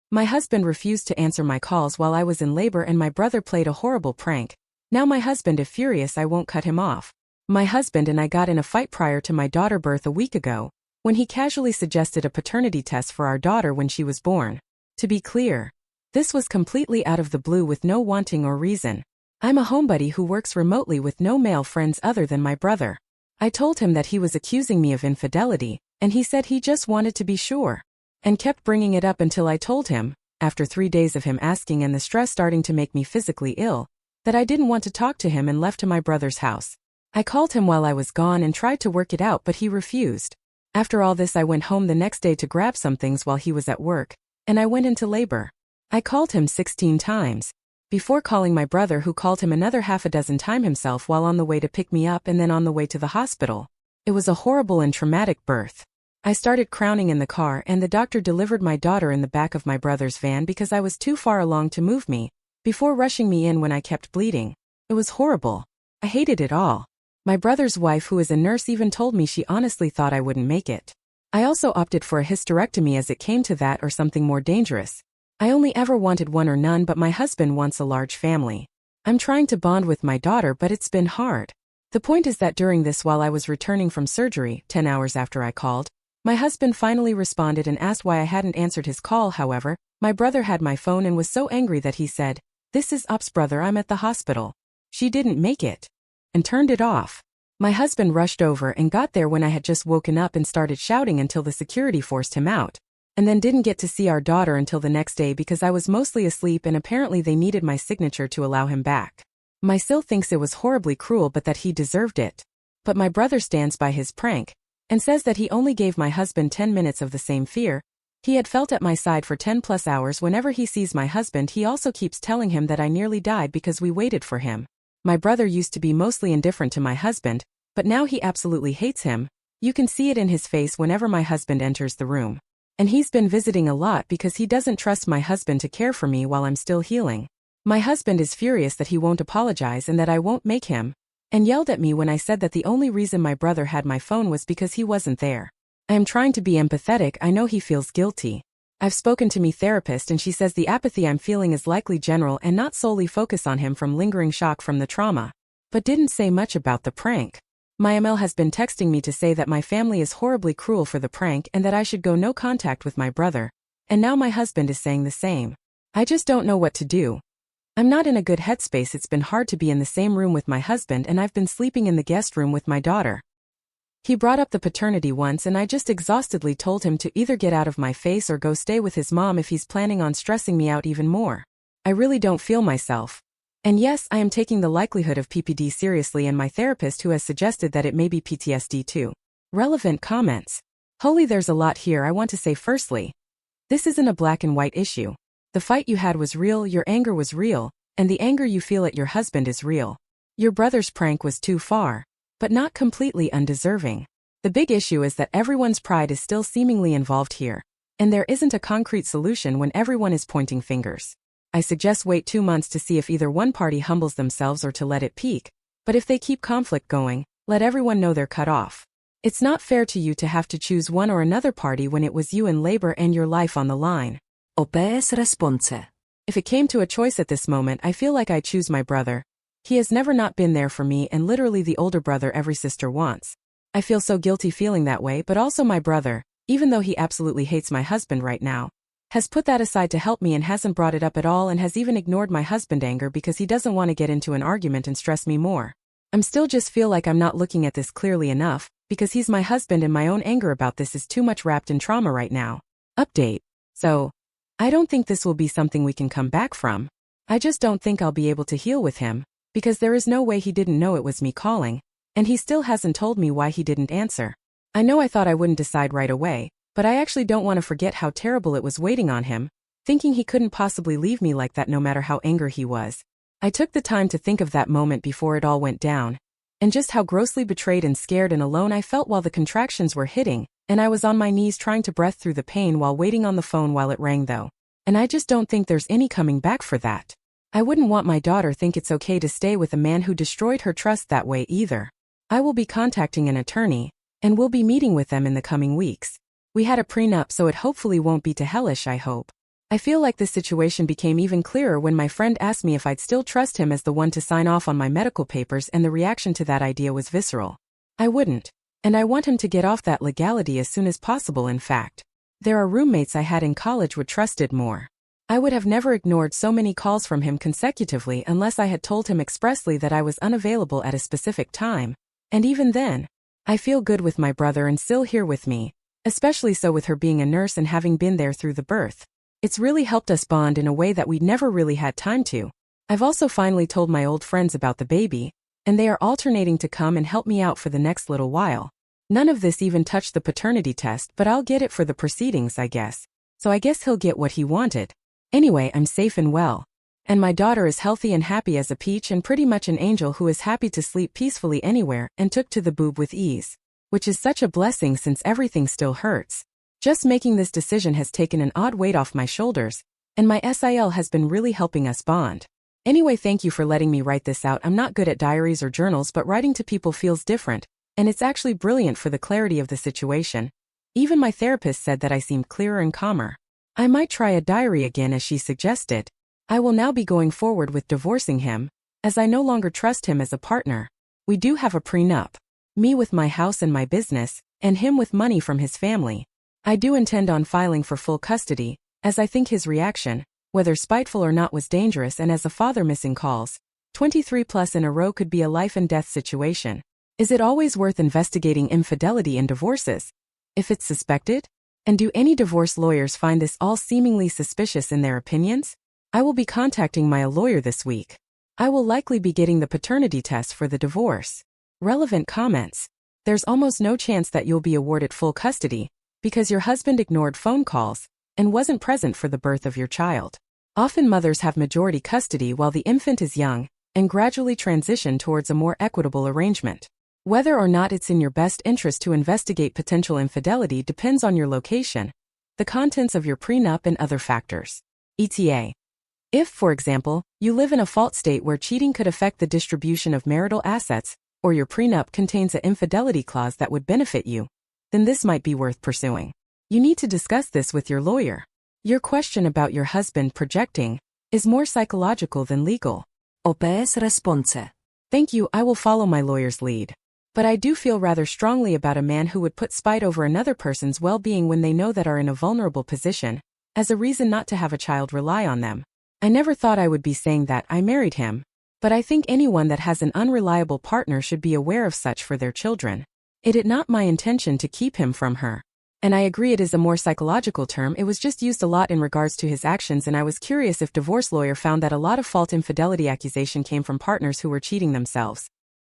My husband refused to answer my calls while I was in labor and my brother played a horrible prank. Now my husband is furious I won't cut him off. My husband and I got in a fight prior to my daughter's birth a week ago, when he casually suggested a paternity test for our daughter when she was born. To be clear, this was completely out of the blue with no wanting or reason. I'm a homebody who works remotely with no male friends other than my brother. I told him that he was accusing me of infidelity, and he said he just wanted to be sure. And kept bringing it up until I told him, after 3 days of him asking and the stress starting to make me physically ill, that I didn't want to talk to him and left to my brother's house. I called him while I was gone and tried to work it out but he refused. After all this I went home the next day to grab some things while he was at work, and I went into labor. I called him 16 times. Before calling my brother who called him another half a dozen times himself while on the way to pick me up and then on the way to the hospital. It was a horrible and traumatic birth. I started crowning in the car and the doctor delivered my daughter in the back of my brother's van because I was too far along to move me, before rushing me in when I kept bleeding. It was horrible. I hated it all. My brother's wife who is a nurse even told me she honestly thought I wouldn't make it. I also opted for a hysterectomy as it came to that or something more dangerous. I only ever wanted one or none but my husband wants a large family. I'm trying to bond with my daughter but it's been hard. The point is that during this while I was returning from surgery, 10 hours after I called, my husband finally responded and asked why I hadn't answered his call. However, my brother had my phone and was so angry that he said, "This is Ops brother, I'm at the hospital. She didn't make it," and turned it off. My husband rushed over and got there when I had just woken up and started shouting until the security forced him out, and then didn't get to see our daughter until the next day because I was mostly asleep and apparently they needed my signature to allow him back. My still thinks it was horribly cruel but that he deserved it. But my brother stands by his prank, and says that he only gave my husband 10 minutes of the same fear he had felt at my side for 10 plus hours. Whenever he sees my husband he also keeps telling him that I nearly died because we waited for him. My brother used to be mostly indifferent to my husband, but now he absolutely hates him. You can see it in his face whenever my husband enters the room. And he's been visiting a lot because he doesn't trust my husband to care for me while I'm still healing. My husband is furious that he won't apologize and that I won't make him, and yelled at me when I said that the only reason my brother had my phone was because he wasn't there. I am trying to be empathetic. I know he feels guilty. I've spoken to my therapist and she says the apathy I'm feeling is likely general and not solely focus on him from lingering shock from the trauma. But didn't say much about the prank. My ML has been texting me to say that my family is horribly cruel for the prank and that I should go no contact with my brother, and now my husband is saying the same. I just don't know what to do. I'm not in a good headspace. It's been hard to be in the same room with my husband and I've been sleeping in the guest room with my daughter. He brought up the paternity once and I just exhaustedly told him to either get out of my face or go stay with his mom if he's planning on stressing me out even more. I really don't feel myself. And yes, I am taking the likelihood of PPD seriously and my therapist who has suggested that it may be PTSD too. Relevant comments. Holy, there's a lot here. I want to say firstly, this isn't a black and white issue. The fight you had was real, your anger was real, and the anger you feel at your husband is real. Your brother's prank was too far, but not completely undeserving. The big issue is that everyone's pride is still seemingly involved here, and there isn't a concrete solution when everyone is pointing fingers. I suggest wait 2 months to see if either one party humbles themselves or to let it peak, but if they keep conflict going, let everyone know they're cut off. It's not fair to you to have to choose one or another party when it was you in labor and your life on the line. OPS response. If it came to a choice at this moment, I feel like I choose my brother. He has never not been there for me and literally the older brother every sister wants. I feel so guilty feeling that way, but also my brother, even though he absolutely hates my husband right now, has put that aside to help me and hasn't brought it up at all and has even ignored my husband anger because he doesn't want to get into an argument and stress me more. I'm still just feel like I'm not looking at this clearly enough, because he's my husband and my own anger about this is too much wrapped in trauma right now. Update. So, I don't think this will be something we can come back from. I just don't think I'll be able to heal with him, because there is no way he didn't know it was me calling, and he still hasn't told me why he didn't answer. I know I thought I wouldn't decide right away, but I actually don't want to forget how terrible it was waiting on him, thinking he couldn't possibly leave me like that no matter how angry he was. I took the time to think of that moment before it all went down, and just how grossly betrayed and scared and alone I felt while the contractions were hitting, and I was on my knees trying to breathe through the pain while waiting on the phone while it rang though. And I just don't think there's any coming back for that. I wouldn't want my daughter think it's okay to stay with a man who destroyed her trust that way either. I will be contacting an attorney, and we'll be meeting with them in the coming weeks. We had a prenup so it hopefully won't be too hellish, I hope. I feel like this situation became even clearer when my friend asked me if I'd still trust him as the one to sign off on my medical papers, and the reaction to that idea was visceral. I wouldn't. And I want him to get off that legality as soon as possible. In fact, there are roommates I had in college would trusted more. I would have never ignored so many calls from him consecutively unless I had told him expressly that I was unavailable at a specific time. And even then, I feel good with my brother and still here with me, especially so with her being a nurse and having been there through the birth. It's really helped us bond in a way that we'd never really had time to. I've also finally told my old friends about the baby, and they are alternating to come and help me out for the next little while. None of this even touched the paternity test, but I'll get it for the proceedings, I guess. So I guess he'll get what he wanted. Anyway, I'm safe and well. And my daughter is healthy and happy as a peach and pretty much an angel who is happy to sleep peacefully anywhere and took to the boob with ease. Which is such a blessing since everything still hurts. Just making this decision has taken an odd weight off my shoulders, and my SIL has been really helping us bond. Anyway, thank you for letting me write this out. I'm not good at diaries or journals, but writing to people feels different, and it's actually brilliant for the clarity of the situation. Even my therapist said that I seemed clearer and calmer. I might try a diary again as she suggested. I will now be going forward with divorcing him, as I no longer trust him as a partner. We do have a prenup. Me with my house and my business, and him with money from his family. I do intend on filing for full custody, as I think his reaction, whether spiteful or not, was dangerous, and as a father missing calls, 23 plus in a row could be a life and death situation. Is it always worth investigating infidelity in divorces? If it's suspected? And do any divorce lawyers find this all seemingly suspicious in their opinions? I will be contacting my lawyer this week. I will likely be getting the paternity test for the divorce. Relevant comments. There's almost no chance that you'll be awarded full custody, because your husband ignored phone calls and wasn't present for the birth of your child. Often mothers have majority custody while the infant is young, and gradually transition towards a more equitable arrangement. Whether or not it's in your best interest to investigate potential infidelity depends on your location, the contents of your prenup, and other factors. ETA. If, for example, you live in a fault state where cheating could affect the distribution of marital assets, or your prenup contains an infidelity clause that would benefit you, then this might be worth pursuing. You need to discuss this with your lawyer. Your question about your husband projecting is more psychological than legal. OPS response. Thank you, I will follow my lawyer's lead. But I do feel rather strongly about a man who would put spite over another person's well-being when they know that are in a vulnerable position, as a reason not to have a child rely on them. I never thought I would be saying that I married him, but I think anyone that has an unreliable partner should be aware of such for their children. It is not my intention to keep him from her. And I agree it is a more psychological term, it was just used a lot in regards to his actions, and I was curious if divorce lawyer found that a lot of fault infidelity accusation came from partners who were cheating themselves.